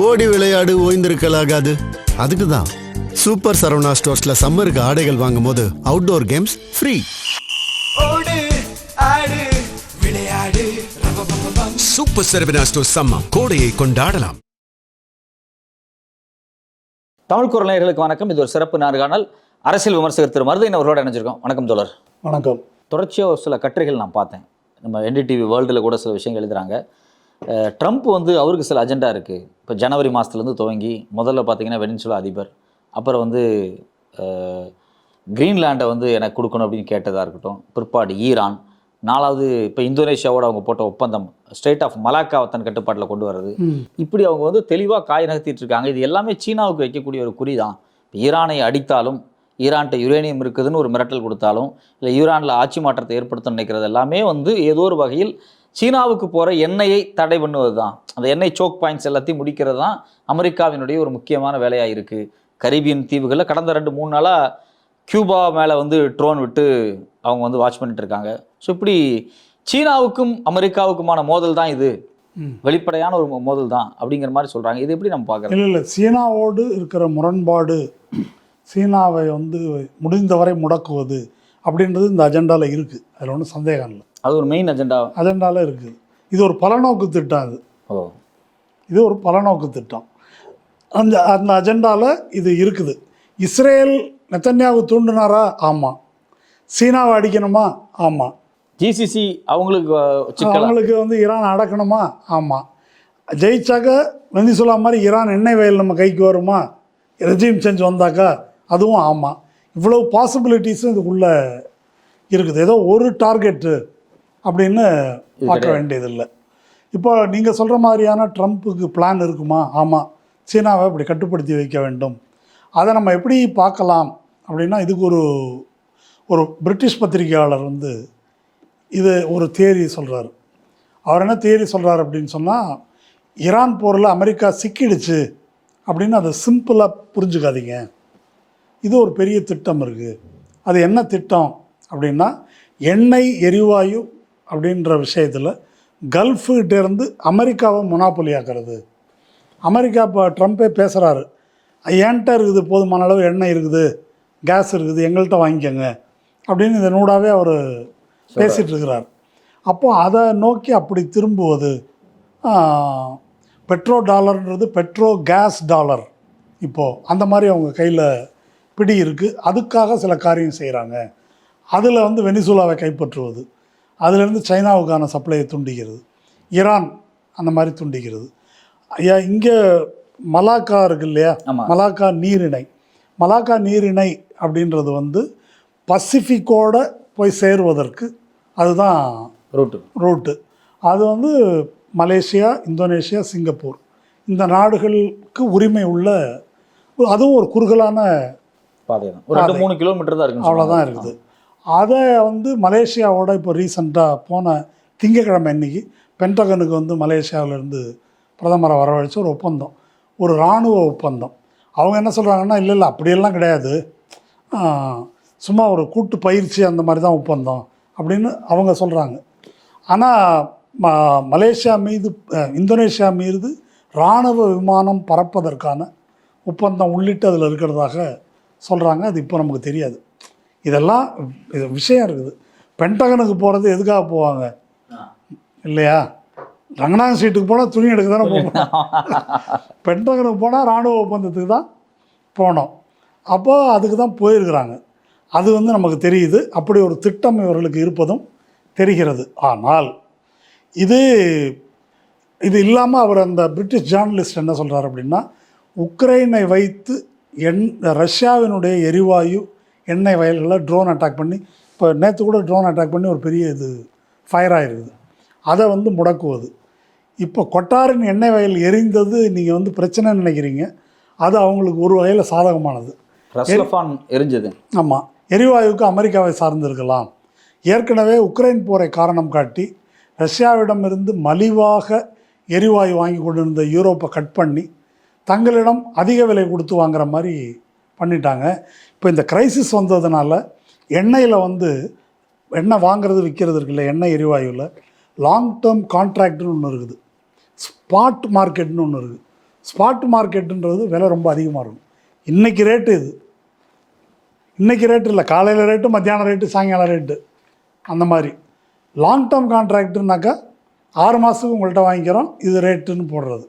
ஓடி விளையாடு ஓய்ந்திருக்கலாகாது. அதுக்கு தான் சூப்பர் சரவணா ஸ்டோர்ஸ்ல சம்மருக்கு ஆடைகள் வாங்கும் போது outdoor games free. Super Saravana stores summer கோடையை கொண்டாடலாம். தமிழ் குரல் நேயர்களுக்கு வணக்கம். இது ஒரு சிறப்பு நேர்காணல். அரசியல் விமர்சகர் திரு மருதையன் அவர்களோட இணைஞ்சிருக்கோம். வணக்கம் தோழர். வணக்கம். தொடர்ச்சியாக ஒரு சில கட்டுரைகள் நான் பார்த்தேன். நம்ம NDTV வேர்ல்டில் கூட சில விஷயங்கள் எழுதுகிறாங்க. ட்ரம்ப் வந்து அவருக்கு சில அஜெண்டா இருக்குது. இப்போ ஜனவரி மாதத்துலேருந்து துவங்கி முதல்ல பார்த்தீங்கன்னா வெனிசுலா அதிபர், அப்புறம் வந்து கிரீன்லாண்டை வந்து எனக்கு கொடுக்கணும் அப்படின்னு கேட்டதாக இருக்கட்டும், பிற்பாடு ஈரான், நாலாவது இப்போ இந்தோனேஷியாவோட அவங்க போட்ட ஒப்பந்தம் ஸ்டேட் ஆஃப் மலாக்காவை தன் கட்டுப்பாட்டில் கொண்டு வர்றது, இப்படி அவங்க வந்து தெளிவாக காய் நகர்த்திட்டு இருக்காங்க. இது எல்லாமே சீனாவுக்கு வைக்கக்கூடிய ஒரு குறி தான். ஈரானை அடித்தாலும், ஈரான்கிட்ட யுரேனியம் இருக்குதுன்னு ஒரு மிரட்டல் கொடுத்தாலும், இல்லை ஈரானில் ஆட்சி மாற்றத்தை ஏற்படுத்த நினைக்கிறது எல்லாமே வந்து ஏதோ ஒரு வகையில் சீனாவுக்கு போகிற எண்ணெயை தடை பண்ணுவது தான். அந்த எண்ணெய் சோக் பாயிண்ட்ஸ் எல்லாத்தையும் முடிக்கிறது தான் அமெரிக்காவினுடைய ஒரு முக்கியமான வேலையாக இருக்குது. கரீபியன் தீவுகளில் கடந்த 2-3 நாளாக கியூபா மேலே வந்து ட்ரோன் விட்டு அவங்க வந்து வாட்ச் பண்ணிட்டு இருக்காங்க. ஸோ இப்படி சீனாவுக்கும் அமெரிக்காவுக்குமான மோதல் தான் இது, வெளிப்படையான ஒரு மோதல் தான் அப்படிங்கிற மாதிரி சொல்கிறாங்க. இது எப்படி நம்ம பார்க்குறோம்? இல்லை, சீனாவோடு இருக்கிற முரண்பாடு, சீனாவை வந்து முடிந்தவரை முடக்குவது அப்படின்றது இந்த அஜெண்டாவில் இருக்குது. அதில் ஒன்றும் சந்தேகம் இல்லை. அது ஒரு மெயின் அஜெண்டாவில் இருக்குது. இது ஒரு பலநோக்கு திட்டம். இது ஒரு பலநோக்கு திட்டம். அந்த அஜெண்டாவில் இது இருக்குது. இஸ்ரேல் நெத்தன்யாகு தூண்டினாரா? ஆமாம். சீனாவை அடிக்கணுமா? ஆமாம். GCC அவங்களுக்கு வந்து ஈரான் அடக்கணுமா? ஆமாம். ஜெயிச்சாக்க வெனிசுலா மாதிரி ஈரான் எண்ணெய் வயல் நம்ம கைக்கு வருமா? ரெஜிம் சேஞ்ச் வந்தாக்கா அதுவும் ஆமாம். இவ்வளவு பாசிபிலிட்டிஸும் இதுக்குள்ளே இருக்குது. ஏதோ ஒரு டார்கெட்டு அப்படின்னு பார்க்க வேண்டியதில்லை. இப்போ நீங்கள் சொல்கிற மாதிரியான ட்ரம்ப்புக்கு பிளான் இருக்குமா? ஆமாம். சீனாவை இப்படி கட்டுப்படுத்தி வைக்க வேண்டும். அதை நம்ம எப்படி பார்க்கலாம் அப்படின்னா, இதுக்கு ஒரு பிரிட்டிஷ் பத்திரிகையாளர் வந்து இது ஒரு தியரி சொல்கிறார். அவர் என்ன தியரி சொல்கிறார் அப்படின்னு சொன்னால், ஈரான் போரில் அமெரிக்கா சிக்கிடுச்சு அப்படின்னு அதை சிம்பிளாக புரிஞ்சுக்காதீங்க. இது ஒரு பெரிய திட்டம் இருக்குது. அது என்ன திட்டம் அப்படின்னா, எண்ணெய் எரிவாயு அப்படின்ற விஷயத்தில் கல்ஃபுகிட்டேருந்து அமெரிக்காவை மொனாப்பொலி ஆக்கிறது. அமெரிக்கா இப்போ ட்ரம்ப்பே பேசுகிறாரு, ஏன்ட்ட இருக்குது போதுமான அளவு எண்ணெய் இருக்குது, கேஸ் இருக்குது, எங்கள்கிட்ட வாங்கிக்கோங்க அப்படின்னு இந்த நூடாகவே அவர் பேசிகிட்டு இருக்கிறார். அப்போது அதை நோக்கி அப்படி திரும்புவது, பெட்ரோ டாலர்ன்றது பெட்ரோ கேஸ் டாலர், இப்போது அந்த மாதிரி அவங்க கையில் பிடி இருக்குது. அதுக்காக சில காரியம் செய்கிறாங்க. அதில் வந்து வெனிசுலாவை கைப்பற்றுவது, அதிலேருந்து சைனாவுக்கான சப்ளையை துண்டிக்கிறது, ஈரான் அந்த மாதிரி துண்டிக்கிறது. ஐயா, இங்கே மலாக்கா இருக்கு இல்லையா, மலாக்கா நீரிணை அப்படின்றது வந்து பசிபிக்கோட போய் சேருவதற்கு அதுதான் ரூட்டு. அது வந்து மலேசியா, இந்தோனேஷியா, சிங்கப்பூர் இந்த நாடுகளுக்கு உரிமை உள்ள, அதுவும் ஒரு குறுகலான பாதை தான், ஒரு 2-3 கிலோமீட்டர் தான் இருக்குது, அவ்வளோதான் இருக்குது. அதை வந்து மலேசியாவோட இப்போ ரீசெண்டாக போன திங்கக்கிழமை அன்னைக்கு பென்டகனுக்கு வந்து மலேசியாவிலேருந்து பிரதமரை வரவழைச்ச ஒரு ஒப்பந்தம், ஒரு இராணுவ ஒப்பந்தம். அவங்க என்ன சொல்கிறாங்கன்னா, இல்லை அப்படியெல்லாம் கிடையாது, சும்மா ஒரு கூட்டு பயிற்சி அந்த மாதிரி தான் ஒப்பந்தம் அப்படின்னு அவங்க சொல்கிறாங்க. ஆனால் மலேசியா மீது, இந்தோனேஷியா மீது இராணுவ விமானம் பறப்பதற்கான ஒப்பந்தம் உள்ளிட்டு அதில் இருக்கிறதாக சொல்கிறாங்க. அது இப்போ நமக்கு தெரியாது. இதெல்லாம் இது விஷயம் இருக்குது. பென்டகனுக்கு போகிறது எதுக்காக போவாங்க இல்லையா? ரங்கநாதன் ஸ்ட்ரீட்டுக்கு போனால் துணி எடுக்க தானே போகணும். பென்டகனுக்கு போனால் இராணுவ ஒப்பந்தத்துக்கு தான் போனோம். அப்போது அதுக்கு தான் போயிருக்கிறாங்க. அது வந்து நமக்கு தெரியுது. அப்படி ஒரு திட்டம் இவர்களுக்கு இருப்பதும் தெரிகிறது. ஆனால் இது இல்லாமல் அவர் அந்த பிரிட்டிஷ் ஜேர்னலிஸ்ட் என்ன சொல்கிறார் அப்படின்னா, உக்ரைனை வைத்து ரஷ்யாவினுடைய எரிவாயு எண்ணெய் வயல்களில் ட்ரோன் அட்டாக் பண்ணி, இப்போ நேற்று கூட ட்ரோன் அட்டாக் பண்ணி ஒரு பெரிய இது ஃபயர் ஆகிருக்குது, அதை வந்து முடக்குவது. இப்போ கொட்டாரின் எண்ணெய் வயல் எரிந்தது நீங்கள் வந்து பிரச்சனை நினைக்கிறீங்க, அது அவங்களுக்கு ஒரு வகையில் சாதகமானது. எரிஞ்சது. ஆமாம், எரிவாயுக்கு அமெரிக்காவை சார்ந்திருக்கலாம். ஏற்கனவே உக்ரைன் போரை காரணம் காட்டி ரஷ்யாவிடமிருந்து மலிவாக எரிவாயு வாங்கி கொண்டிருந்த யூரோப்பை கட் பண்ணி தங்களிடம் அதிக விலை கொடுத்து வாங்குற மாதிரி பண்ணிட்டாங்க. இப்போ இந்த கிரைசிஸ் வந்ததுனால எண்ணெயில் வந்து எண்ணெய் வாங்கிறது விற்கிறது இருக்குல்ல, எண்ணெய் எரிவாயுவில் லாங் டேர்ம் கான்ட்ராக்ட்னு ஒன்று இருக்குது, ஸ்பாட் மார்க்கெட்னு ஒன்று இருக்குது. ஸ்பாட் மார்க்கெட்டுன்றது விலை ரொம்ப அதிகமாக இருக்கும். இன்றைக்கி ரேட்டு இது, இன்றைக்கி ரேட்டு இல்லை, காலையில் ரேட்டு, மத்தியானம் ரேட்டு, சாயங்காலம் ரேட்டு, அந்த மாதிரி. லாங் டேர்ம் கான்ட்ராக்டுனாக்கா 6 மாதத்துக்கு உங்கள்கிட்ட வாங்கிக்கிறோம், இது ரேட்டுன்னு போடுறது.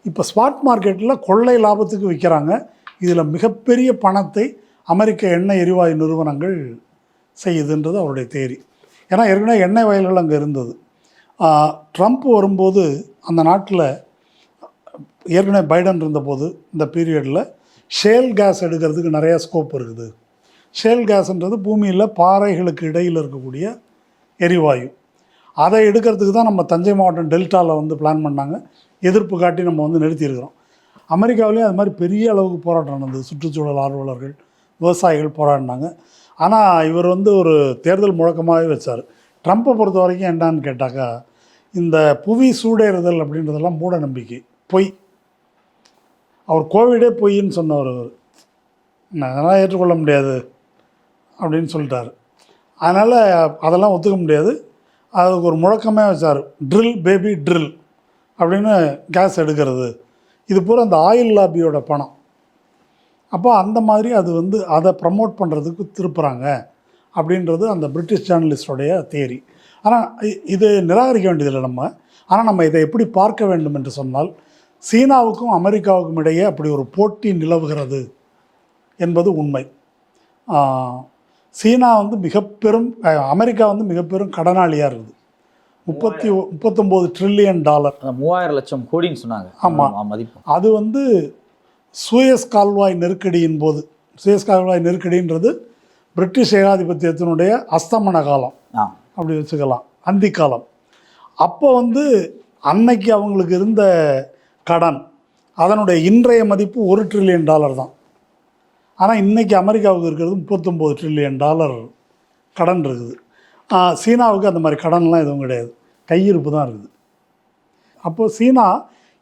இப்போ ஸ்பாட் மார்க்கெட்டில் கொள்ளை லாபத்துக்கு விற்கிறாங்க. இதில் மிகப்பெரிய பணத்தை அமெரிக்க எண்ணெய் எரிவாயு நிறுவனங்கள் செய்யுதுன்றது அவருடைய தேரி. ஏன்னா ஏற்கனவே எண்ணெய் வயல்கள் அங்கே இருந்தது. ட்ரம்ப் வரும்போது அந்த நாட்டில் ஏற்கனவே பைடன் இருந்தபோது இந்த பீரியடில் ஷேல் கேஸ் எடுக்கிறதுக்கு நிறையா ஸ்கோப் இருக்குது. ஷேல் கேஸ்ன்றது பூமியில் பாறைகளுக்கு இடையில் இருக்கக்கூடிய எரிவாயு. அதை எடுக்கிறதுக்கு தான் நம்ம தஞ்சை மாவட்டம் டெல்டாவில் வந்து பிளான் பண்ணாங்க. எதிர்ப்பு காட்டி நம்ம வந்து நிறுத்தியிருக்கிறோம். அமெரிக்காவிலேயும் அது மாதிரி பெரிய அளவுக்கு போராட்டம் நடந்தது. சுற்றுச்சூழல் ஆர்வலர்கள், விவசாயிகள் போராடினாங்க. ஆனால் இவர் வந்து ஒரு தேர்தல் முழக்கமாகவே வச்சார். ட்ரம்ப்பை பொறுத்த வரைக்கும் என்னன்னு கேட்டாக்கா, இந்த புவி சூடேறுதல் அப்படின்றதெல்லாம் மூட நம்பிக்கை, பொய். அவர் கோவிடே பொய்ன்னு சொன்னவர். அதெல்லாம் ஏற்றுக்கொள்ள முடியாது அப்படின்னு சொல்லிட்டார். அதனால் அதெல்லாம் ஒத்துக்க முடியாது. அதுக்கு ஒரு முழக்கமே வச்சார், ட்ரில் பேபி ட்ரில் அப்படின்னு கேஸ் எடுக்கிறது. இது பூரா அந்த ஆயில் லாபியோட பணம். அப்போ அந்த மாதிரி அது வந்து அதை ப்ரமோட் பண்ணுறதுக்கு திருப்புறாங்க அப்படின்றது அந்த பிரிட்டிஷ் ஜேர்னலிஸ்டோடைய தியரி. ஆனால் இது நிராகரிக்க வேண்டியதில்லை நம்ம. ஆனால் நம்ம இதை எப்படி பார்க்க வேண்டும் என்று சொன்னால், சீனாவுக்கும் அமெரிக்காவுக்கும் இடையே அப்படி ஒரு போட்டி நிலவுகிறது என்பது உண்மை. சீனா வந்து அமெரிக்கா வந்து மிகப்பெரும் கடனாளியாக இருக்குது. 39 ட்ரில்லியன் டாலர், 3000 லட்சம் கோடின்னு சொன்னாங்க. ஆமாம், மதிப்பு. அது வந்து சூயஸ் கால்வாய் நெருக்கடியின் போது, சூயஸ் கால்வாய் நெருக்கடின்றது பிரிட்டிஷ் ஏகாதிபத்தியத்தினுடைய அஸ்தமன காலம் அப்படி வச்சுக்கலாம், அந்தி காலம். அப்போ வந்து அன்னைக்கு அவங்களுக்கு இருந்த கடன், அதனுடைய இன்றைய மதிப்பு 1 ட்ரில்லியன் டாலர் தான். ஆனால் இன்றைக்கி அமெரிக்காவுக்கு இருக்கிறது 39 ட்ரில்லியன் டாலர் கடன் இருக்குது. சீனாவுக்கு அந்த மாதிரி கடன்லாம் எதுவும் கிடையாது, கையிருப்பு தான் இருக்குது. அப்போது சீனா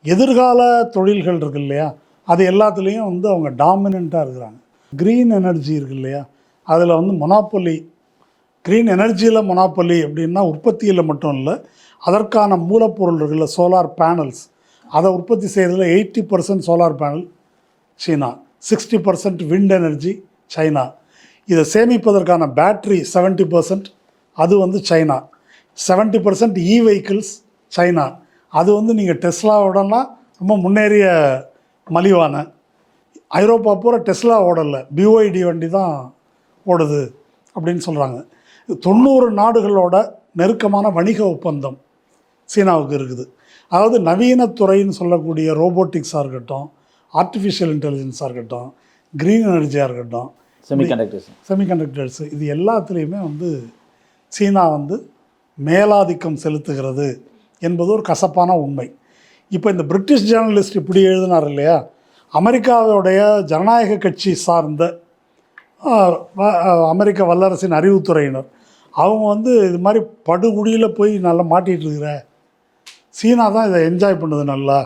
எதிர்கால தொழில்கள் இருக்கு இல்லையா, அது எல்லாத்துலேயும் வந்து அவங்க டாமினண்ட்டாக இருக்கிறாங்க. க்ரீன் எனர்ஜி இருக்கு இல்லையா, அதில் வந்து மொனாப்பொலி, க்ரீன் எனர்ஜியில் மொனாப்பொலி அப்படின்னா உற்பத்தியில் மட்டும் இல்லை, அதற்கான மூலப்பொருள் இருக்குல்ல, சோலார் பேனல்ஸ், அதை உற்பத்தி செய்கிறதுல 80% சோலார் பேனல் சீனா, 60% விண்ட் எனர்ஜி சைனா, இதை சேமிப்பதற்கான பேட்ரி 70% அது வந்து சைனா, 70% வெஹிக்கிள்ஸ் சைனா. அது வந்து நீங்கள் டெஸ்லாவோடலாம் ரொம்ப முன்னேறிய மலிவான. ஐரோப்பா பூரா டெஸ்லா ஓடலை, பிஓஐடி வண்டி தான் ஓடுது அப்படின்னு சொல்கிறாங்க. 90 நாடுகளோட நெருக்கமான வணிக ஒப்பந்தம் சீனாவுக்கு இருக்குது. அதாவது நவீன துறைன்னு சொல்லக்கூடிய ரோபோட்டிக்ஸாக இருக்கட்டும், ஆர்டிஃபிஷியல் இன்டெலிஜென்ஸாக இருக்கட்டும், க்ரீன் எனர்ஜியாக இருக்கட்டும், செமிகண்டக்டர்ஸ், இது எல்லாத்துலேயுமே வந்து சீனா வந்து மேலாதிக்கம் செலுத்துகிறது என்பது ஒரு கசப்பான உண்மை. இப்போ இந்த பிரிட்டிஷ் ஜேர்னலிஸ்ட் இப்படி எழுதினார் இல்லையா, அமெரிக்காவுடைய ஜனநாயக கட்சி சார்ந்த அமெரிக்க வல்லரசின் அறிவுத்துறையினர் அவங்க வந்து இது மாதிரி படுகுடியில் போய் நல்லா மாட்டிகிட்டு இருக்கிற சீனா தான் இதை என்ஜாய் பண்ணுது, நல்லா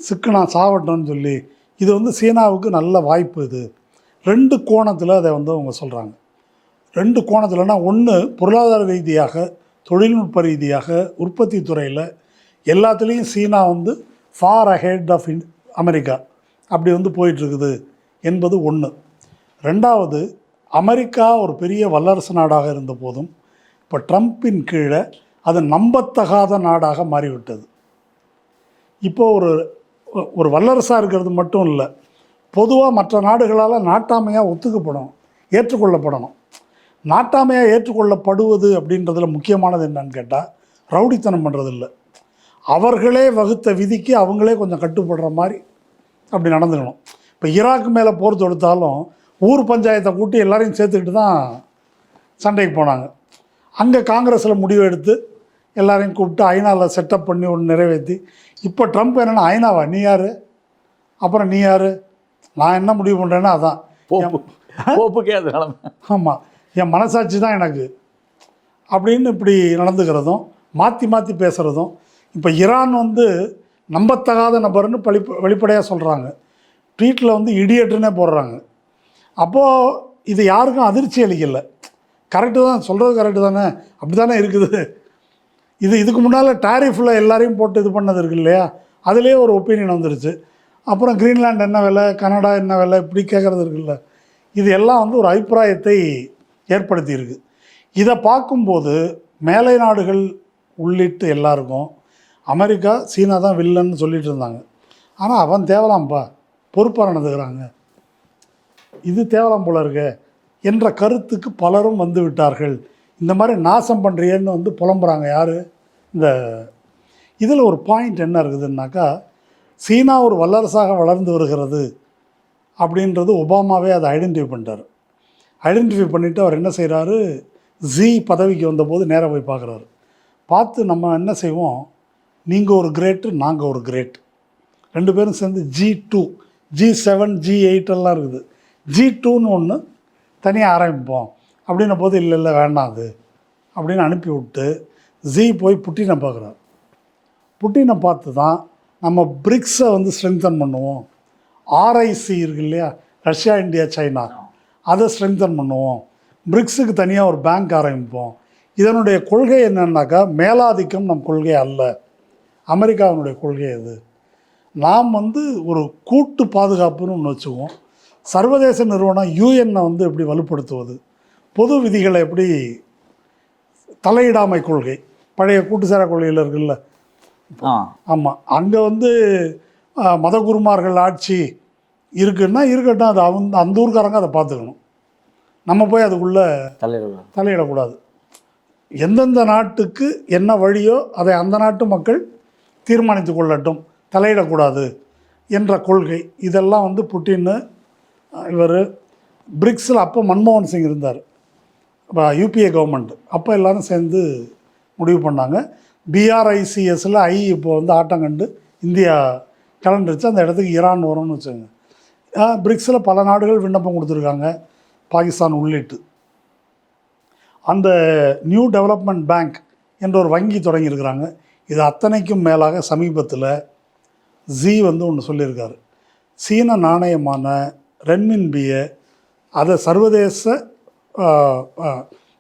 சிக்குனா சாவட்டோன்னு சொல்லி, இது வந்து சீனாவுக்கு நல்ல வாய்ப்பு. இது 2 கோணத்தில் அதை வந்து அவங்க சொல்கிறாங்க. 2 கோணத்தில்னா, ஒன்று பொருளாதார ரீதியாக, தொழில்நுட்ப ரீதியாக, உற்பத்தி துறையில் எல்லாத்துலேயும் சீனா வந்து ஃபார் அஹெட் ஆஃப் அமெரிக்கா அப்படி வந்து போயிட்டுருக்குது என்பது ஒன்று. 2வது, அமெரிக்கா ஒரு பெரிய வல்லரசு நாடாக இருந்த போதும் இப்போ ட்ரம்பின் கீழே அது நம்பத்தகாத நாடாக மாறிவிட்டது. இப்போது ஒரு வல்லரசாக இருக்கிறது மட்டும் இல்லை, பொதுவாக மற்ற நாடுகளால் நாட்டாமையாக ஒத்துக்கப்படணும், ஏற்றுக்கொள்ளப்படணும். நாட்டாமையாக ஏற்றுக்கொள்ளப்படுவது அப்படின்றதுல முக்கியமானது என்னன்னு கேட்டால், ரவுடித்தனம் பண்ணுறது இல்லை, அவர்களே வகுத்த விதிக்கு அவங்களே கொஞ்சம் கட்டுப்படுற மாதிரி அப்படி நடந்துக்கணும். இப்போ ஈராக் மேலே போர் தொடுத்தாலும் ஊர் பஞ்சாயத்தை கூட்டி எல்லாரையும் சேர்த்துக்கிட்டு தான் சண்டைக்கு போனாங்க. அங்கே காங்கிரஸில் முடிவு எடுத்து எல்லாரையும் கூப்பிட்டு ஐநாவில் செட்டப் பண்ணி ஒன்று நிறைவேற்றி, இப்போ ட்ரம்ப் என்னென்னா, ஐநாவா நீ யார், அப்புறம் நீ யார், நான் என்ன முடிவு பண்ணுறேன்னா அதான் ஆமாம், என் மனசாட்சி தான் எனக்கு அப்படின்னு இப்படி நடந்துக்கிறதும், மாற்றி மாற்றி பேசுகிறதும். இப்போ ஈரான் வந்து நம்பத்தகாத நபர்னு வெளிப்படையாக சொல்கிறாங்க, ட்வீட்டில் வந்து இடியட்டுன்னே போடுறாங்க. அப்போது இது யாருக்கும் அதிர்ச்சி அளிக்கலை, கரெக்டு தான், சொல்கிறது கரெக்டு தானே, அப்படி தானே இருக்குது. இதுக்கு முன்னால் டாரிஃபில் எல்லாரையும் போட்டு இது பண்ணது இருக்கு இல்லையா, அதுலேயே ஒரு ஒப்பீனியன் வந்துருச்சு. அப்புறம் கிரீன்லாண்ட் என்ன விலை, கனடா என்ன விலை, இப்படி கேட்குறது இருக்குல்ல. இது எல்லாம் வந்து ஒரு அபிப்பிராயத்தை ஏற்படுத்தியிருக்கு. இதை பார்க்கும்போது மேலை நாடுகள் உள்ளிட்டு எல்லாருக்கும் அமெரிக்கா சீனா தான் வில்லன்னு சொல்லிட்டு இருந்தாங்க. ஆனால் அவன் தேவலாம்ப்பா, பொறுப்பாக நடந்துக்கிறாங்க, இது தேவலாம் போல இருக்க என்ற கருத்துக்கு பலரும் வந்து விட்டார்கள். இந்த மாதிரி நாசம் பண்ணுறியன்னு வந்து புலம்புறாங்க. யார் இந்த இதில் ஒரு பாயிண்ட் என்ன இருக்குதுன்னாக்கா, சீனா ஒரு வல்லரசாக வளர்ந்து வருகிறது அப்படின்றது ஒபாமாவே அதை ஐடென்டிஃபை பண்ணிட்டார். ஐடென்டிஃபை பண்ணிவிட்டு அவர் என்ன செய்கிறாரு, ஜி பதவிக்கு வந்தபோது நேராக போய் பார்க்குறாரு. பார்த்து நம்ம என்ன செய்வோம், நீங்கள் ஒரு கிரேட்டு, நாங்கள் ஒரு கிரேட், ரெண்டு பேரும் சேர்ந்து G2, G7, G8 எல்லாம் இருக்குது, G2ன்னு ஒன்று தனியாக ஆரம்பிப்போம் அப்படின்ன போது இல்லை வேண்டாம் அது அப்படின்னு அனுப்பி விட்டு ஜி போய் புட்டினை பார்க்குறாரு. புட்டினை பார்த்து தான் நம்ம பிரிக்ஸை வந்து ஸ்ட்ரெங்தன் பண்ணுவோம், ஆர்ஐசி இருக்கு இல்லையா, ரஷ்யா இந்தியா சைனா, அதை ஸ்ட்ரெங்தன் பண்ணுவோம், பிரிக்ஸுக்கு தனியாக ஒரு பேங்க் ஆரம்பிப்போம். இதனுடைய கொள்கை என்னன்னாக்கா, மேலாதிக்கம் நம் கொள்கை அல்ல, அமெரிக்காவினுடைய கொள்கை அது. நாம் வந்து ஒரு கூட்டு பாதுகாப்புன்னு ஒன்று வச்சுக்குவோம். சர்வதேச நிறுவனம் யூஎன்னை வந்து எப்படி வலுப்படுத்துவது, பொது விதிகளை எப்படி, தலையிடாமை கொள்கை, பழைய கூட்டுசார கொள்கையில் இருக்குல்ல. ஆமாம், அங்கே வந்து மதகுருமார்கள் ஆட்சி இருக்குன்னா இருக்கட்டும், அது அந்த ஊர்க்காரங்க அதை பார்த்துக்கணும், நம்ம போய் அதுக்குள்ளே தலையிடக்கூடாது. எந்தெந்த நாட்டுக்கு என்ன வழியோ அதை அந்த நாட்டு மக்கள் தீர்மானித்து கொள்ளட்டும், தலையிடக்கூடாது என்ற கொள்கை. இதெல்லாம் வந்து புட்டின்னு இவர் பிரிக்ஸில் அப்போ மன்மோகன் சிங் இருந்தார், யூபிஏ கவர்மெண்ட், அப்போ எல்லோரும் சேர்ந்து முடிவு பண்ணாங்க. பிஆர்ஐசிஎஸில் இப்போ வந்து ஆட்டம் கண்டு இந்தியா கலண்டுருச்சு, அந்த இடத்துக்கு ஈரான் வரும்னு வச்சுங்க. பிரிக்ஸில் பல நாடுகள் விண்ணப்பம் கொடுத்துருக்காங்க, பாகிஸ்தான் உள்ளிட்டு. அந்த நியூ டெவலப்மெண்ட் பேங்க் என்ற ஒரு வங்கி தொடங்கியிருக்கிறாங்க. இது அத்தனைக்கும் மேலாக சமீபத்தில் ஜி வந்து ஒன்று சொல்லியிருக்காரு, சீன நாணயமான ரென்மின்பியை அதை சர்வதேச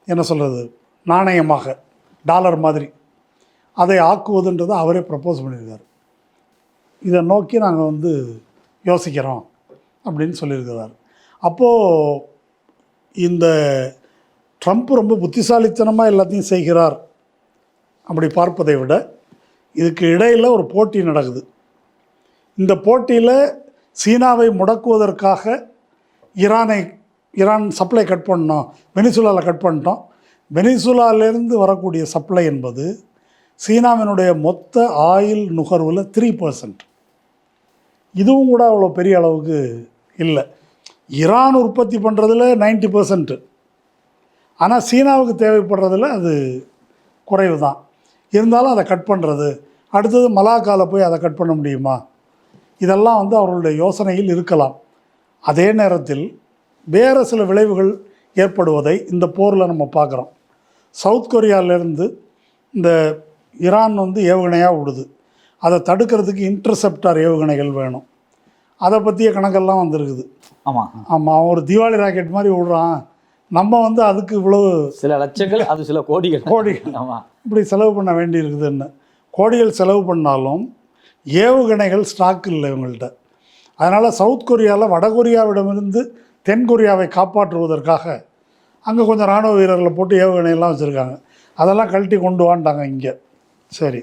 என்ன சொல்கிறது நாணயமாக, டாலர் மாதிரி அதை ஆக்குவதுன்றதை அவரே ப்ரப்போஸ் பண்ணியிருக்காரு. இதை நோக்கி நாங்கள் வந்து யோசிக்கிறோம் அப்படின்னு சொல்லியிருக்கிறார். அப்போது இந்த ட்ரம்ப் ரொம்ப புத்திசாலித்தனமாக எல்லாத்தையும் செய்கிறார் அப்படி பார்ப்பதை விட, இதுக்கு இடையில் ஒரு போட்டி நடக்குது. இந்த போட்டியில் சீனாவை முடக்குவதற்காக ஈரான் சப்ளை கட் பண்ணோம், வெனிசுலாவில் கட் பண்ணிட்டோம். வெனிசுலாவிலேருந்து வரக்கூடிய சப்ளை என்பது சீனாவினுடைய மொத்த ஆயில் நுகர்வில் 3%. இதுவும் கூட அவ்வளோ பெரிய அளவுக்கு இல்லை. ஈரான் உற்பத்தி பண்ணுறதுல 90%, ஆனால் சீனாவுக்கு தேவைப்படுறதில் அது குறைவு தான். இருந்தாலும் அதை கட் பண்ணுறது, அடுத்தது மலாக்காவில் போய் அதை கட் பண்ண முடியுமா, இதெல்லாம் வந்து அவர்களுடைய யோசனையில் இருக்கலாம். அதே நேரத்தில் வேறு சில விளைவுகள் ஏற்படுவதை இந்த போரில் நம்ம பார்க்குறோம். சவுத் கொரியாவிலேருந்து இந்த ஈரான் வந்து ஏவுகணையாக விடுது, அதை தடுக்கிறதுக்கு இன்டர்செப்டார் ஏவுகணைகள் வேணும். அதை பற்றிய கணக்கெல்லாம் வந்துருக்குது. ஆமாம், அவன் ஒரு தீபாவளி ராக்கெட் மாதிரி விடுறான், நம்ம வந்து அதுக்கு இவ்வளோ சில லட்சங்கள், அது சில கோடிகள் இப்படி செலவு பண்ண வேண்டி இருக்குதுன்னு. கோடிகள் செலவு பண்ணாலும் ஏவுகணைகள் ஸ்டாக் இல்லை இவங்கள்ட்ட. அதனால் சவுத் கொரியாவில் வடகொரியாவிடமிருந்து தென்கொரியாவை காப்பாற்றுவதற்காக அங்கே கொஞ்சம் இராணுவ வீரர்களை போட்டு ஏவுகணையெல்லாம் வச்சுருக்காங்க. அதெல்லாம் கழட்டி கொண்டு வாண்டாங்க இங்கே. சரி,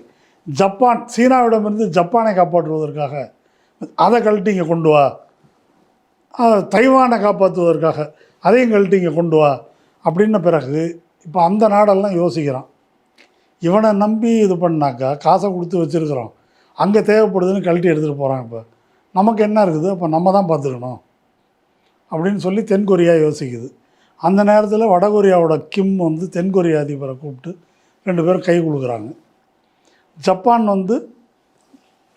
ஜப்பான் சீனாவிடமிருந்து ஜப்பானை காப்பாற்றுவதற்காக அதை கழட்டி இங்கே கொண்டு வா, தைவானை காப்பாற்றுவதற்காக அதையும் கழட்டி இங்கே கொண்டு வா அப்படின்ன பிறகு இப்போ அந்த நாடெல்லாம் யோசிக்கிறான், இவனை நம்பி இது பண்ணாக்கா காசை கொடுத்து வச்சுருக்குறோம், அங்கே தேவைப்படுதுன்னு கழட்டி எடுத்துகிட்டு போகிறான், இப்போ நமக்கு என்ன இருக்குது, அப்போ நம்ம தான் பார்த்துக்கணும் அப்படின்னு சொல்லி தென்கொரியா யோசிக்குது. அந்த நேரத்தில் வடகொரியாவோட கிம் வந்து தென்கொரியா அதிபரை கூப்பிட்டு 2 பேரும் கை கொடுக்குறாங்க. ஜப்பான் வந்து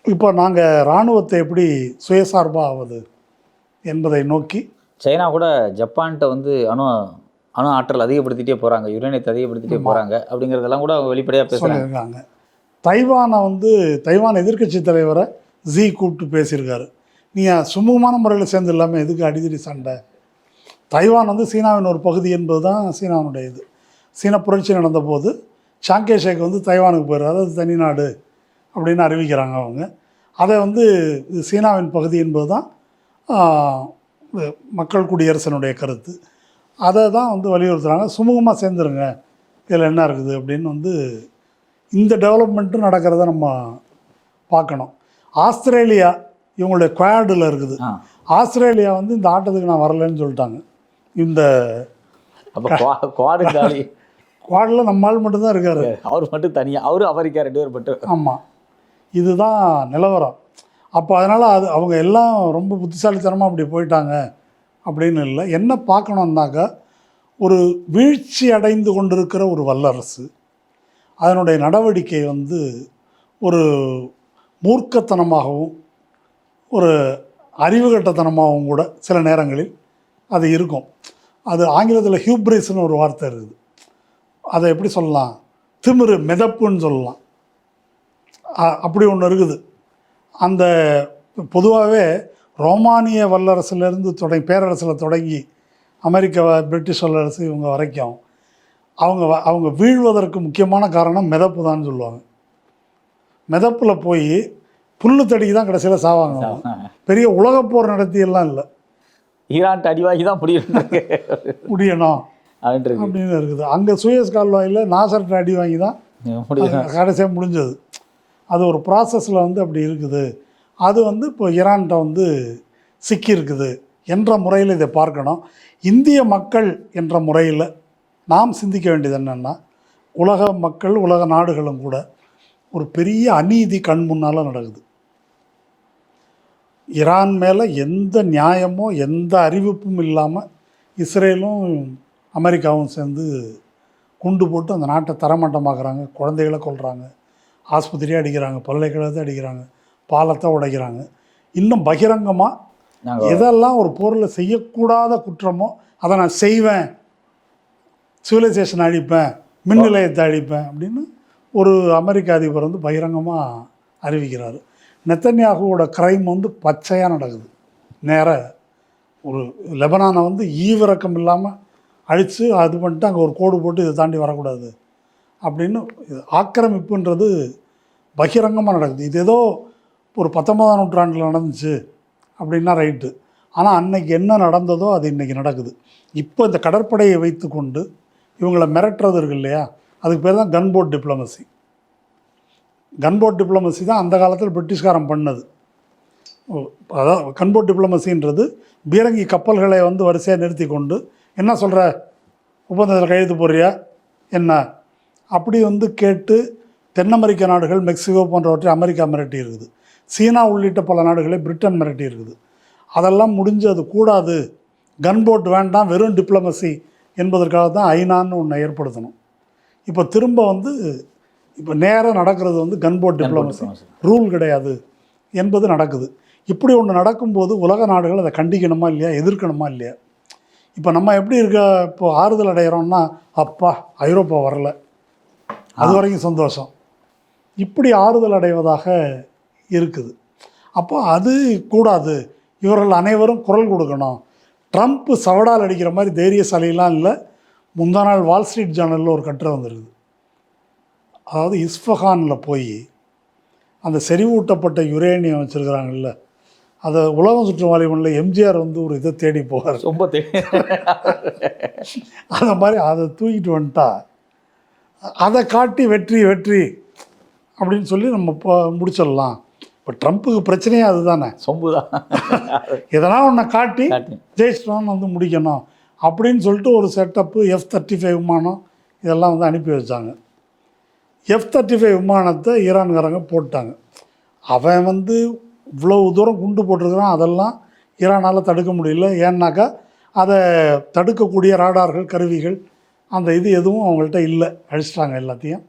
இப்போ நாங்கள் இராணுவத்தை எப்படி சுயசார்பாக ஆகுது என்பதை நோக்கி, சைனா கூட ஜப்பான்கிட்ட வந்து அணு ஆற்றல் அதிகப்படுத்திட்டே போகிறாங்க, யுரேனியத்தை அதிகப்படுத்திட்டே போகிறாங்க அப்படிங்கிறதெல்லாம் கூட அவங்க வெளிப்படையாக பேசுகிறாங்க. தைவானை வந்து தைவான் எதிர்க்கட்சி தலைவரை ஜி கூப்பிட்டு பேசியிருக்காரு, நீங்கள் சுமூகமான முறையில் சேர்ந்து இல்லாமல் எதுக்கு அடிதடி சண்டை, தைவான் வந்து சீனாவின் ஒரு பகுதி என்பது தான் சீனாவினுடைய இது. சீன புரட்சி நடந்தபோது சாங்கே ஷேக் வந்து தைவானுக்கு போயிடுறாரு, அது தனி நாடு அப்படின்னு அறிவிக்கிறாங்க அவங்க. அதை வந்து இது சீனாவின் பகுதி என்பது தான் மக்கள் குடியரசனுடைய கருத்து. அதை தான் வந்து வலியுறுத்துகிறாங்க. சுமூகமாக சேர்ந்துருங்க, இதில் என்ன இருக்குது அப்படின்னு வந்து இந்த டெவலப்மெண்ட்டும் நடக்கிறத நம்ம பார்க்கணும். ஆஸ்திரேலியா இவங்களுடைய குவாடில் இருக்குது. ஆஸ்திரேலியா வந்து இந்த ஆட்டத்துக்கு நான் வரலைன்னு சொல்லிட்டாங்க. இந்த அப்போ குவாடில் நம்மால் மட்டும்தான் இருக்கார், அவர் மட்டும் தனியாக, அவரும் அமெரிக்கா 2 பேர் மட்டும். ஆமாம், இதுதான் நிலவரம். அப்போ அதனால் அவங்க எல்லாம் ரொம்ப புத்திசாலித்தனமாக அப்படி போயிட்டாங்க அப்படின்னு இல்லை. என்ன பார்க்கணுன்னாக்கா, ஒரு வீழ்ச்சி அடைந்து கொண்டிருக்கிற ஒரு வல்லரசு அதனுடைய நடவடிக்கை வந்து ஒரு மூர்க்கத்தனமாகவும் ஒரு அறிவுகட்டத்தனமாகவும் கூட சில நேரங்களில் அது இருக்கும். அது ஆங்கிலத்தில் ஹியூப்ரிஸ்னு ஒரு வார்த்தை இருக்குது. அதை எப்படி சொல்லலாம், திமிரு, மிதப்புன்னு சொல்லலாம். அப்படி ஒன்று இருக்குது. அந்த பொதுவாகவே ரோமானிய வல்லரசுலேருந்து பேரரசில் தொடங்கி அமெரிக்க பிரிட்டிஷ் வல்லரசு இவங்க வரைக்கும் அவங்க வீழ்வதற்கு முக்கியமான காரணம் மிதப்பு தான் சொல்லுவாங்க. மிதப்பில் போய் புல்லு தடிக்கு தான் கடைசியில் சாவாங்க. பெரிய உலகப்போர் நடத்தியெல்லாம் இல்லை, ஈரான் அடிவாகி தான் முடியணும் அப்படின்னு இருக்குது. அங்கே சூயஸ் கால்வாயில் நாசர்கிட்ட அடி வாங்கி தான் கடைசியாக முடிஞ்சது. அது ஒரு ப்ராசஸில் வந்து அப்படி இருக்குது. அது வந்து இப்போ ஈரான்கிட்ட வந்து சிக்கியிருக்குது என்ற முறையில் இதை பார்க்கணும். இந்திய மக்கள் என்ற முறையில் நாம் சிந்திக்க வேண்டியது என்னென்னா, உலக மக்கள் உலக நாடுகளும் கூட ஒரு பெரிய அநீதி கண் முன்னால் நடக்குது. ஈரான் மேலே எந்த நியாயமோ எந்த அறிவிப்பும் இல்லாமல் இஸ்ரேலும் அமெரிக்காவும் சேர்ந்து குண்டு போட்டு அந்த நாட்டை தரமட்டமாக்குறாங்க. குழந்தைகளை கொல்றாங்க, ஆஸ்பத்திரியை அடிக்கிறாங்க, பல்கலைக்கழகத்தை அடிக்கிறாங்க, பாலத்தை உடைக்கிறாங்க. இன்னும் பகிரங்கமாக எதெல்லாம் ஒரு போரில் செய்யக்கூடாத குற்றமோ அதை நான் செய்வேன், சிவிலைசேஷன் அழிப்பேன், மின் நிலையத்தை அழிப்பேன் அப்படின்னு ஒரு அமெரிக்க அதிபர் வந்து பகிரங்கமாக அறிவிக்கிறார். நெத்தன்யாகுவோட க்ரைம் வந்து பச்சையாக நடக்குது. நேராக ஒரு லெபனானை வந்து ஈவிரக்கம் இல்லாமல் அழித்து அது பண்ணிட்டு அங்கே ஒரு கோடு போட்டு இதை தாண்டி வரக்கூடாது அப்படின்னு ஆக்கிரமிப்புன்றது பகிரங்கமாக நடக்குது. இது ஏதோ ஒரு 19ஆம் நூற்றாண்டில் நடந்துச்சு அப்படின்னா ரைட்டு. ஆனால் அன்னைக்கு என்ன நடந்ததோ அது இன்றைக்கி நடக்குது. இப்போ இந்த கடற்படையை வைத்து கொண்டு இவங்களை மிரட்டுறது இருக்கு இல்லையா, அதுக்கு பேர் தான் கன்போட் டிப்ளமசி. கன்போட் டிப்ளமசி தான் அந்த காலத்தில் பிரிட்டிஷ்காரன் பண்ணது. அதாவது கன்போட் டிப்ளமசின்றது பீரங்கி கப்பல்களை வந்து வரிசையாக நிறுத்தி கொண்டு, என்ன சொல்கிற, ஒப்பந்தத்தில் கையெழுத்து போடுறியா என்ன அப்படி வந்து கேட்டு தென் அமெரிக்க நாடுகள், மெக்சிகோ போன்றவற்றை அமெரிக்கா மிரட்டி இருக்குது. சீனா உள்ளிட்ட பல நாடுகளை பிரிட்டன் மிரட்டி இருக்குது. அதெல்லாம் முடிஞ்சு அது கூடாது, கன்போட் வேண்டாம், வெறும் டிப்ளமசி என்பதற்காக தான் ஐநான்னு ஒன்று ஏற்படுத்தணும். இப்போ திரும்ப வந்து இப்போ நேராக நடக்கிறது வந்து கன்போட் டிப்ளமசி, ரூல் கிடையாது என்பது நடக்குது. இப்படி ஒன்று நடக்கும்போது உலக நாடுகள் அதை கண்டிக்கணுமா இல்லையா, எதிர்க்கணுமா இல்லையா? இப்போ நம்ம எப்படி இருக்க, இப்போ ஆறுதல் அடைகிறோம்னா, அப்பா ஐரோப்பா வரல, அது வரைக்கும் சந்தோஷம், இப்படி ஆறுதல் அடைவதாக இருக்குது. அப்போ அது கூடாது, இவர்கள் அனைவரும் குரல் கொடுக்கணும். ட்ரம்ப் சவடால் அடிக்கிற மாதிரி தைரியசாலிலாம் இல்லை. முந்தா நாள் வால் ஸ்ட்ரீட் ஜேர்னலில் ஒரு கட்டுரை வந்துருக்குது. அதாவது இஸ்ஃபஹானில் போய் அந்த செறிவூட்டப்பட்ட யுரேனியம் வச்சுருக்கிறாங்கல்ல, அதை உலகம் சுற்றும் வாலிபனில் எம்ஜிஆர் வந்து ஒரு இதை தேடி போகிறார், ரொம்ப அந்த மாதிரி அதை தூக்கிட்டு வந்துட்டா அதை காட்டி வெற்றி வெற்றி அப்படின்னு சொல்லி நம்ம இப்போ முடிச்சிடலாம். இப்போ ட்ரம்ப்புக்கு பிரச்சனையே அதுதானே, சொம்பு தான், எதனால் ஒன்றை காட்டி ஜெயிச்சிட்டோன்னு வந்து முடிக்கணும் அப்படின்னு சொல்லிட்டு ஒரு செட்டப்பு F-35 விமானம் இதெல்லாம் வந்து அனுப்பி வச்சாங்க. F-35 விமானத்தை ஈரான்காரங்க போட்டாங்க. அவன் வந்து இவ்வளோ தூரம் குண்டு போட்டிருக்கிறான், அதெல்லாம் ஈரானால் தடுக்க முடியல. ஏன்னாக்கா அதை தடுக்கக்கூடிய ராடார்கள், கருவிகள், அந்த இது எதுவும் அவங்கள்ட்ட இல்லை, அழிச்சிட்டாங்க எல்லாத்தையும்.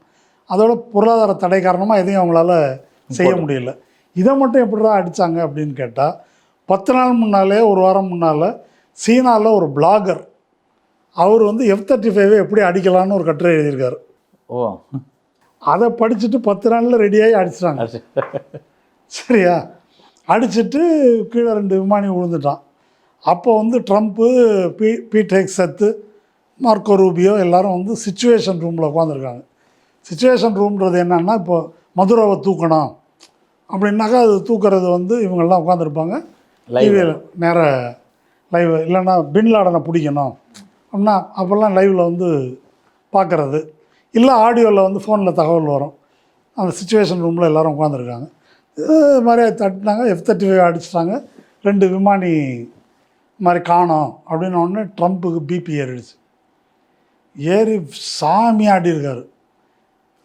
அதோட பொருளாதார தடை காரணமாக எதையும் அவங்களால செய்ய முடியல. இதை மட்டும் எப்படிதான் அடித்தாங்க அப்படின்னு கேட்டால், 10 நாள் முன்னாலே, ஒரு வாரம் முன்னால் சீனாவில் ஒரு பிளாகர் அவர் வந்து F-35 எப்படி அடிக்கலான்னு ஒரு கட்டுரை எழுதியிருக்காரு. ஓ, அதை படிச்சுட்டு 10 நாளில் ரெடியாகி அடிச்சிட்டாங்க. சரியா, அடிச்சுட்டு கீழே 2 விமானி விழுந்துட்டான். அப்போ வந்து ட்ரம்ப்பு, பீட் ஹெக்ஸத்து, மார்க்கோ ரூபியோ எல்லாரும் வந்து சிச்சுவேஷன் ரூமில் உட்காந்துருக்காங்க. சிச்சுவேஷன் ரூம்ன்றது என்னன்னா, இப்போ மதுராவை தூக்கணும், அப்படின்னாக்கா அது தூக்குறது வந்து இவங்கெல்லாம் உட்காந்துருப்பாங்க டிவியில் நேர லைவ், இல்லைன்னா பின் லாடனை பிடிக்கணும் அப்படின்னா அப்போல்லாம் லைவில் வந்து பார்க்குறது, இல்லை ஆடியோவில் வந்து ஃபோனில் தகவல் வரும். அந்த சுச்சுவேஷன் ரூமில் எல்லோரும் உட்காந்துருக்காங்க. இது மாதிரி தட்டினாங்க, F-35 அடிச்சிட்டாங்க, 2 விமானி மாதிரி காணோம் அப்படின்ன உடனே ட்ரம்ப்புக்கு பிபி ஏறிடுச்சு. ஏறி சாமி ஆடியிருக்காரு,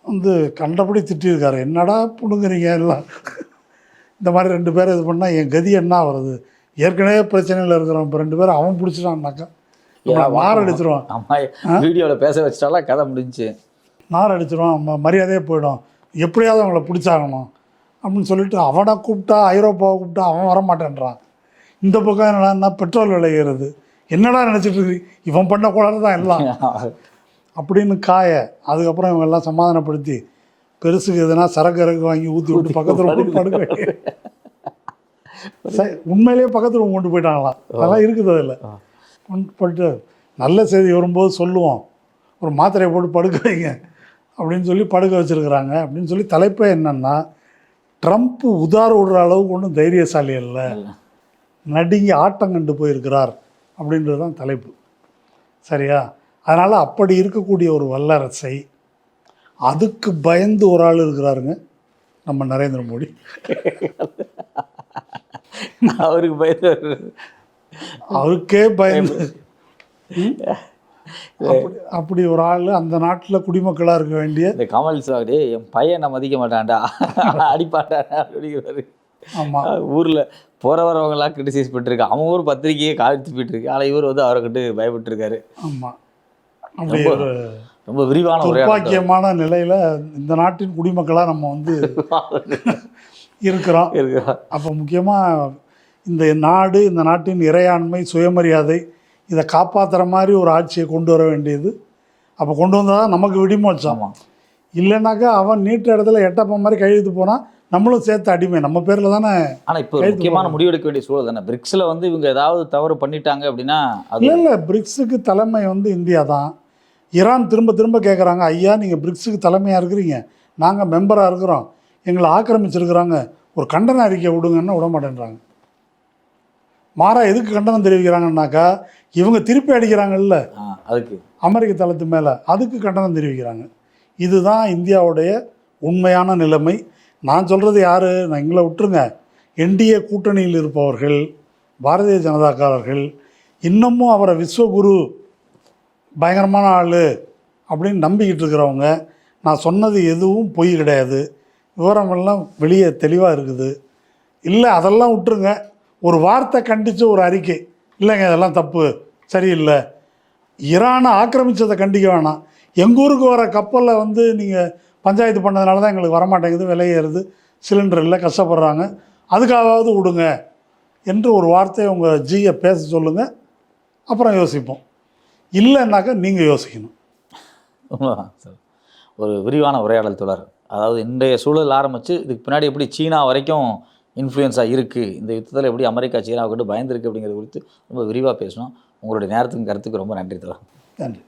வந்து கண்டபடி திட்டியிருக்காரு, என்னடா பிடுங்குறீங்க எல்லாம், இந்த மாதிரி 2 பேர் இது பண்ணால் என் கதி என்ன வருது, ஏற்கனவே பிரச்சனையில் இருக்கிறோம், இப்போ 2 பேர் அவன் பிடிச்சிட்டான்னாக்கா நார் அடிச்சிருவான். அம்மா வீடியோவில் பேச வச்சிட்டாலாம் கதை முடிஞ்சு, நார் அடிச்சிருவான், மரியாதையே போயிடும், எப்படியாவது அவங்கள பிடிச்சாகணும் அப்படின்னு சொல்லிட்டு அவனை கூப்பிட்டா, ஐரோப்பாவை கூப்பிட்டா அவன் வரமாட்டேன்றான். இந்த பக்கம் என்னடா பெட்ரோல் விளையிறது, என்னடா நினச்சிட்டு இருக்கு, இவன் பண்ண கூடாது தான் எல்லாம் அப்படின்னு அதுக்கப்புறம் இவங்க எல்லாம் சமாதானப்படுத்தி பெருசுக்கு எதுனா சரக்கு வாங்கி ஊற்றி விட்டு பக்கத்து ரூம் படுக்க உண்மையிலேயே பக்கத்து ரூம் கொண்டு போயிட்டாங்களாம். அதெல்லாம் இருக்குது அதில். போயிட்டு நல்ல செய்தி வரும்போது சொல்லுவோம், ஒரு மாத்திரையை போட்டு படுக்க வைங்க அப்படின்னு சொல்லி படுக்க வச்சுருக்குறாங்க. அப்படின்னு சொல்லி தலைப்பே என்னென்னா, ட்ரம்ப் உதார விடுற அளவுக்கு ஒன்றும் தைரியசாலி இல்லை, நடுங்கி ஆட்டம் கண்டு போயிருக்கிறார் அப்படின்றது தான் தலைப்பு. சரியா? அதனால் அப்படி இருக்கக்கூடிய ஒரு வல்லரசை அதுக்கு பயந்து ஒரு ஆள் இருக்கிறாருங்க, நம்ம நரேந்திர மோடி. அவருக்கு பயந்து, அவருக்கே பயந்து அப்படி ஒரு ஆள் அந்த நாட்டில் குடிமக்களாக இருக்க வேண்டிய இந்த கமல் சாகுடே என் பையனை மதிக்க மாட்டான்டா, அடிப்பாட்டாடா அப்படிங்கிறாரு. ஆமாம், ஊரில் போகிற வரவங்களாம் கிரிட்டிசைஸ் பண்ணிருக்கா, அவன் ஊர் பத்திரிக்கையே காய்ச்சி போயிட்டு இருக்கு, ஆனால் இவர் வந்து அவரை கிட்ட பயப்பட்டுருக்காரு. ஆமாம், அப்படி ஒரு ரொம்ப விரிவான துர்ப்பாக்கியமான நிலையில் இந்த நாட்டின் குடிமக்களாக நம்ம வந்து இருக்கிறோம். அப்போ முக்கியமாக இந்த நாடு, இந்த நாட்டின் இறையாண்மை, சுயமரியாதை, இதை காப்பாற்றுற மாதிரி ஒரு ஆட்சியை கொண்டு வர வேண்டியது. அப்போ கொண்டு வந்தால் தான் நமக்கு விடிமோச்சம். இல்லைனாக்கா அவன் நீட்ட இடத்துல எட்டப்ப மாதிரி கழுவிட்டு போனால் நம்மளும் சேர்த்து அடிமை, நம்ம பேரில் தானே. ஆனால் இப்போ முக்கியமான முடிவெடுக்க வேண்டிய சூழல் தானே. பிரிக்ஸில் வந்து இவங்க ஏதாவது தவறு பண்ணிட்டாங்க அப்படின்னா இல்லை, பிரிக்ஸுக்கு தலைமை வந்து இந்தியா தான். ஈரான் திரும்ப திரும்ப கேட்குறாங்க, ஐயா நீங்கள் பிரிக்ஸுக்கு தலைமையாக இருக்கிறீங்க, நாங்கள் மெம்பராக இருக்கிறோம், எங்களை ஆக்கிரமிச்சிருக்கிறாங்க, ஒரு கண்டன அறிக்கை விடுங்கன்னு விட மாட்டேன்றாங்க. மாறா எதுக்கு கண்டனம் தெரிவிக்கிறாங்கன்னாக்கா, இவங்க திருப்பி அடிக்கிறாங்கல்ல அதுக்கு அமெரிக்க தளத்து மேலே, அதுக்கு கண்டனம் தெரிவிக்கிறாங்க. இதுதான் இந்தியாவுடைய உண்மையான நிலைமை. நான் சொல்கிறது யார், நான் எங்களை விட்டுருங்க, என்டிஏ கூட்டணியில் இருப்பவர்கள், பாரதிய ஜனதாக்காரர்கள், இன்னமும் அவரை விஸ்வகுரு பயங்கரமான ஆள் அப்படின்னு நம்பிக்கிட்டு இருக்கிறவங்க, நான் சொன்னது எதுவும் பொய் கிடையாது, விவரமெல்லாம் வெளியே தெளிவாக இருக்குது. இல்லை அதெல்லாம் விட்டுருங்க, ஒரு வார்த்தை கண்டித்து ஒரு அறிக்கை, இல்லைங்க இதெல்லாம் தப்பு சரியில்லை, ஈரானை ஆக்கிரமித்ததை கண்டிக்க வேணாம், எங்கள் ஊருக்கு வர கப்பலில் வந்து நீங்கள் பஞ்சாயத்து பண்ணதுனால தான் எங்களுக்கு வரமாட்டேங்குது, விலையேறுது, சிலிண்டர் இல்லை, கஷ்டப்படுறாங்க, அதுக்காவது விடுங்க என்று ஒரு வார்த்தையை உங்கள் ஜியை பேச சொல்லுங்கள், அப்புறம் யோசிப்போம். இல்லைன்னாக்கா நீங்கள் யோசிக்கணும். சார், ஒரு விரிவான உரையாடல் தொடர். அதாவது இன்றைய சூழல் ஆரம்பித்து இதுக்கு பின்னாடி எப்படி சீனா வரைக்கும் இன்ஃப்ளூயன்ஸாக இருக்குது, இந்த யுத்தத்தில் எப்படி அமெரிக்கா சீனாவுக்கிட்ட பயந்துருக்கு அப்படிங்கிறது குறித்து ரொம்ப விரிவாக பேசணும். உங்களுடைய நேரத்துக்கும் கருத்துக்கு ரொம்ப நன்றி தரேன். நன்றி.